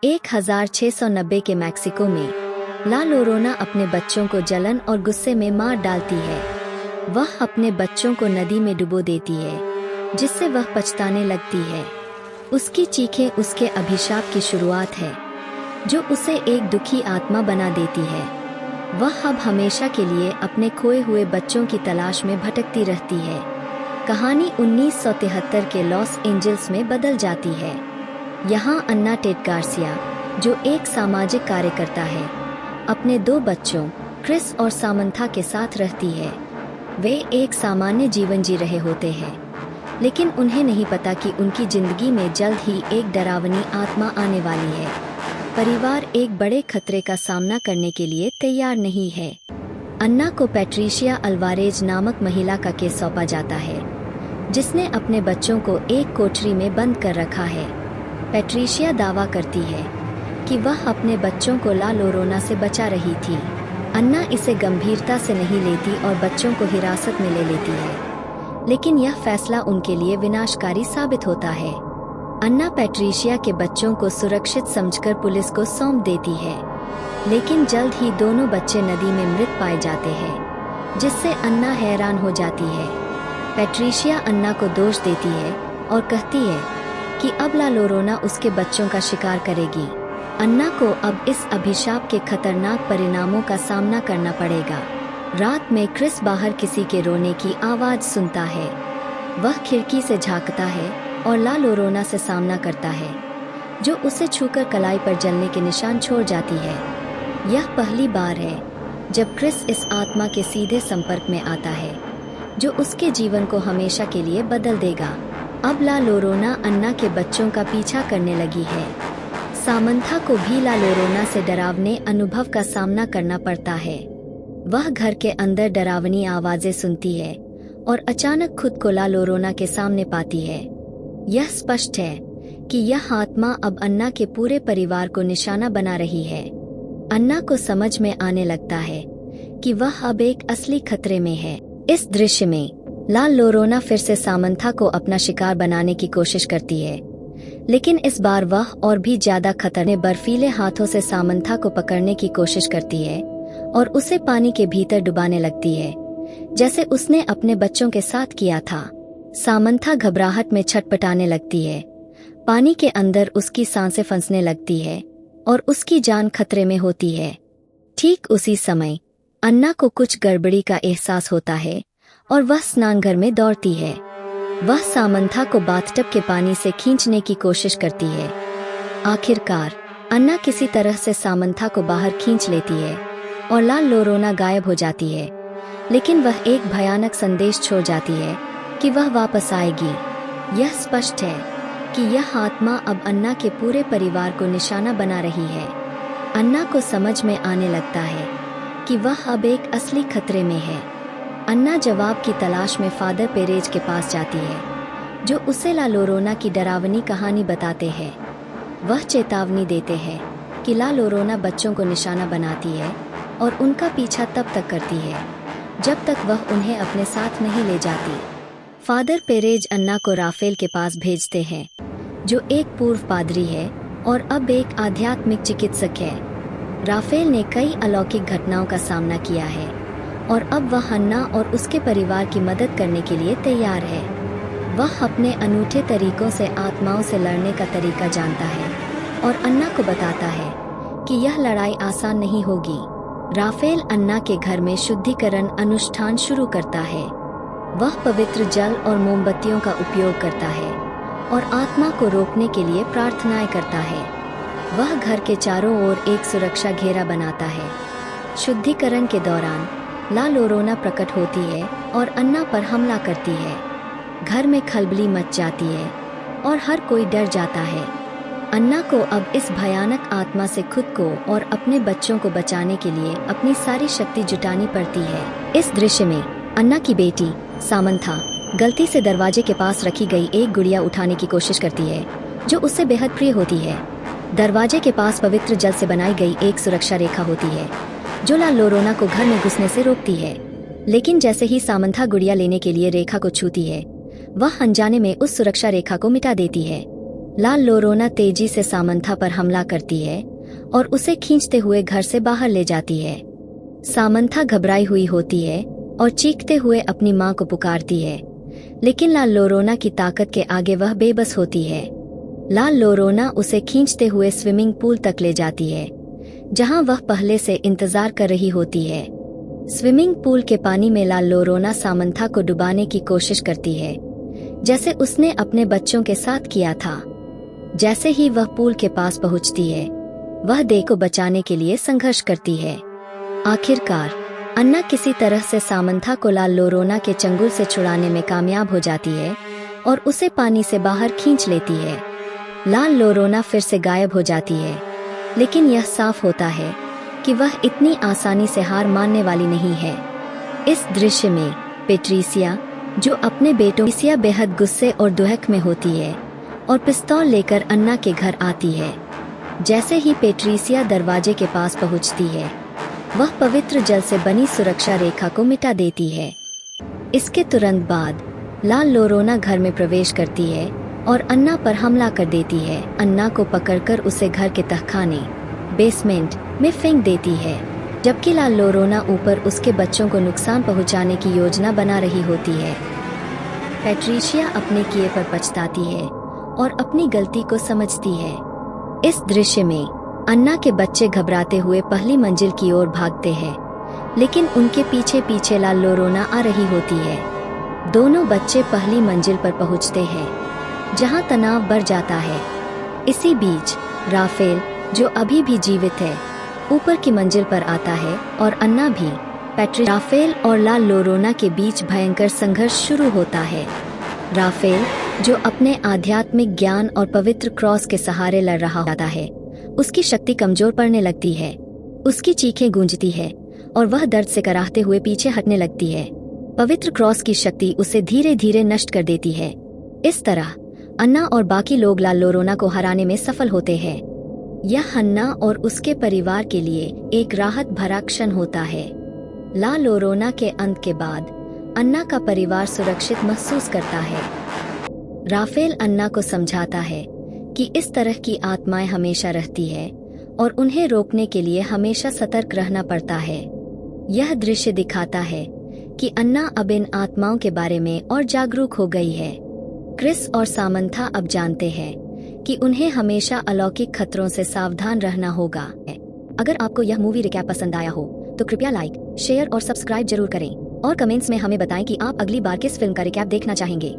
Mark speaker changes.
Speaker 1: 1690 के मैक्सिको में ला लोरोना अपने बच्चों को जलन और गुस्से में मार डालती है। वह अपने बच्चों को नदी में डुबो देती है, जिससे वह पछताने लगती है। उसकी चीखें उसके अभिशाप की शुरुआत है, जो उसे एक दुखी आत्मा बना देती है। वह अब हमेशा के लिए अपने खोए हुए बच्चों की तलाश में भटकती रहती है। कहानी 1973 के लॉस एंजल्स में बदल जाती है। यहाँ अन्ना टेट गार्सिया, जो एक सामाजिक कार्यकर्ता है, अपने 2 बच्चों क्रिस और सामंथा के साथ रहती है। वे एक सामान्य जीवन जी रहे होते हैं, लेकिन उन्हें नहीं पता कि उनकी जिंदगी में जल्द ही एक डरावनी आत्मा आने वाली है। परिवार एक बड़े खतरे का सामना करने के लिए तैयार नहीं है। अन्ना को पैट्रिशिया अल्वारेज नामक महिला का केस सौंपा जाता है, जिसने अपने बच्चों को एक कोठरी में बंद कर रखा है। पैट्रिशिया दावा करती है कि वह अपने बच्चों को ला लोरोना से बचा रही थी। अन्ना इसे गंभीरता से नहीं लेती और बच्चों को हिरासत में ले लेती है, लेकिन यह फैसला उनके लिए विनाशकारी साबित होता है। अन्ना पैट्रिशिया के बच्चों को सुरक्षित समझकर पुलिस को सौंप देती है, लेकिन जल्द ही दोनों बच्चे नदी में मृत पाए जाते हैं, जिससे अन्ना हैरान हो जाती है। पैट्रिशिया अन्ना को दोष देती है और कहती है कि अब ला लोरोना उसके बच्चों का शिकार करेगी। अन्ना को अब इस अभिशाप के खतरनाक परिणामों का सामना करना पड़ेगा। रात में क्रिस बाहर किसी के रोने की आवाज सुनता है। वह खिड़की से झांकता है और ला लोरोना से सामना करता है, जो उसे छूकर कलाई पर जलने के निशान छोड़ जाती है। यह पहली बार है जब क्रिस इस आत्मा के सीधे संपर्क में आता है, जो उसके जीवन को हमेशा के लिए बदल देगा। अब ला लोरोना अन्ना के बच्चों का पीछा करने लगी है। सामंथा को भी ला लोरोना से डरावने अनुभव का सामना करना पड़ता है। वह घर के अंदर डरावनी आवाजें सुनती है और अचानक खुद को ला लोरोना के सामने पाती है। यह स्पष्ट है कि यह आत्मा अब अन्ना के पूरे परिवार को निशाना बना रही है। अन्ना को समझ में आने लगता है कि वह अब एक असली खतरे में है। इस दृश्य में ला लोरोना फिर से सामंथा को अपना शिकार बनाने की कोशिश करती है, लेकिन इस बार वह और भी ज्यादा खतरनाक बर्फीले हाथों से सामंथा को पकड़ने की कोशिश करती है और उसे पानी के भीतर डुबाने लगती है, जैसे उसने अपने बच्चों के साथ किया था। सामंथा घबराहट में छटपटाने लगती है। पानी के अंदर उसकी सांसें फंसने लगती है और उसकी जान खतरे में होती है। ठीक उसी समय अन्ना को कुछ गड़बड़ी का एहसास होता है और वह स्नानघर में दौड़ती है। वह सामंथा को बाथटब के पानी से खींचने की कोशिश करती है। आखिरकार अन्ना किसी तरह से सामंथा को बाहर खींच लेती है और ला लोरोना गायब हो जाती है, लेकिन वह एक भयानक संदेश छोड़ जाती है कि वह वापस आएगी। यह स्पष्ट है कि यह आत्मा अब अन्ना के पूरे परिवार को निशाना बना रही है। अन्ना को समझ में आने लगता है कि वह अब एक असली खतरे में है। अन्ना जवाब की तलाश में फादर पेरेज के पास जाती है, जो उसे ला लोरोना की डरावनी कहानी बताते हैं। वह चेतावनी देते हैं कि ला लोरोना बच्चों को निशाना बनाती है और उनका पीछा तब तक करती है जब तक वह उन्हें अपने साथ नहीं ले जाती। फादर पेरेज अन्ना को राफेल के पास भेजते हैं, जो एक पूर्व पादरी है और अब एक आध्यात्मिक चिकित्सक है। राफेल ने कई अलौकिक घटनाओं का सामना किया है और अब वह अन्ना और उसके परिवार की मदद करने के लिए तैयार है। वह अपने अनूठे तरीकों से आत्माओं से लड़ने का तरीका जानता है और अन्ना को बताता है कि यह लड़ाई आसान नहीं होगी। राफेल अन्ना के घर में शुद्धिकरण अनुष्ठान शुरू करता है। वह पवित्र जल और मोमबत्तियों का उपयोग करता है और आत्मा को रोकने के लिए प्रार्थनाएं करता है। वह घर के चारों ओर एक सुरक्षा घेरा बनाता है। शुद्धिकरण के दौरान ला लोरोना प्रकट होती है और अन्ना पर हमला करती है। घर में खलबली मच जाती है और हर कोई डर जाता है। अन्ना को अब इस भयानक आत्मा से खुद को और अपने बच्चों को बचाने के लिए अपनी सारी शक्ति जुटानी पड़ती है। इस दृश्य में अन्ना की बेटी सामंथा गलती से दरवाजे के पास रखी गई एक गुड़िया उठाने की कोशिश करती है, जो उससे बेहद प्रिय होती है। दरवाजे के पास पवित्र जल से बनाई गई एक सुरक्षा रेखा होती है, जो ला लोरोना को घर में घुसने से रोकती है। लेकिन जैसे ही सामंथा गुड़िया लेने के लिए रेखा को छूती है, वह अनजाने में उस सुरक्षा रेखा को मिटा देती है। लाल लोरोना तेजी से सामंथा पर हमला करती है और उसे खींचते हुए घर से बाहर ले जाती है। सामंथा घबराई हुई होती है और चीखते हुए अपनी मां को पुकारती है, लेकिन लाल लोरोना की ताकत के आगे वह बेबस होती है। लाल लोरोना उसे खींचते हुए स्विमिंग पूल तक ले जाती है, जहां वह पहले से इंतजार कर रही होती है। स्विमिंग पूल के पानी में लाल लोरोना सामंथा को डुबाने की कोशिश करती है, जैसे उसने अपने बच्चों के साथ किया था। जैसे ही वह पूल के पास पहुंचती है, वह दे को बचाने के लिए संघर्ष करती है। आखिरकार अन्ना किसी तरह से सामंथा को लाल लोरोना के चंगुल से छुड़ाने में कामयाब हो जाती है और उसे पानी से बाहर खींच लेती है। लाल लोरोना फिर से गायब हो जाती है, लेकिन यह साफ होता है कि वह इतनी आसानी से हार मानने वाली नहीं है। इस दृश्य में पेट्रिसिया, जो अपने बेटों से बेहद गुस्से और दुहक में होती है, और पिस्तौल लेकर अन्ना के घर आती है। जैसे ही पेट्रिसिया दरवाजे के पास पहुंचती है, वह पवित्र जल से बनी सुरक्षा रेखा को मिटा देती है। इसके तुरंत बाद लाल लोरोना घर में प्रवेश करती है और अन्ना पर हमला कर देती है। अन्ना को पकड़कर उसे घर के तहखाने बेसमेंट में फेंक देती है, जबकि लाल लोरोना ऊपर उसके बच्चों को नुकसान पहुंचाने की योजना बना रही होती है। पेट्रिशिया अपने किए पर पछताती है और अपनी गलती को समझती है। इस दृश्य में अन्ना के बच्चे घबराते हुए पहली मंजिल की ओर भागते हैं, लेकिन उनके पीछे पीछे लाल लोरोना आ रही होती है। दोनों बच्चे पहली मंजिल पर पहुंचते हैं, जहां तनाव बढ़ जाता है। इसी बीच राफेल, जो अभी भी जीवित है, ऊपर की मंजिल पर आता है और अन्ना भी। राफेल और लाल लोरोना के बीच भयंकर संघर्ष शुरू होता है। राफेल, जो अपने आध्यात्मिक ज्ञान और पवित्र क्रॉस के सहारे लड़ रहा होता है, उसकी शक्ति कमजोर पड़ने लगती है। उसकी चीखें गूंजती है और वह दर्द से कराहते हुए पीछे हटने लगती है। पवित्र क्रॉस की शक्ति उसे धीरे धीरे नष्ट कर देती है। इस तरह अन्ना और बाकी लोग लाल लोरोना को हराने में सफल होते हैं। यह अन्ना और उसके परिवार के लिए एक राहत भरा क्षण होता है। लाल लोरोना के अंत के बाद अन्ना का परिवार सुरक्षित महसूस करता है। राफेल अन्ना को समझाता है कि इस तरह की आत्माएं हमेशा रहती है और उन्हें रोकने के लिए हमेशा सतर्क रहना पड़ता है। यह दृश्य दिखाता है कि अन्ना अब इन आत्माओं के बारे में और जागरूक हो गई है। क्रिस और सामंथा अब जानते हैं कि उन्हें हमेशा अलौकिक खतरों से सावधान रहना होगा। अगर आपको यह मूवी रिकैप पसंद आया हो तो कृपया लाइक, शेयर और सब्सक्राइब जरूर करें और कमेंट्स में हमें बताएं कि आप अगली बार किस फिल्म का रिकैप देखना चाहेंगे।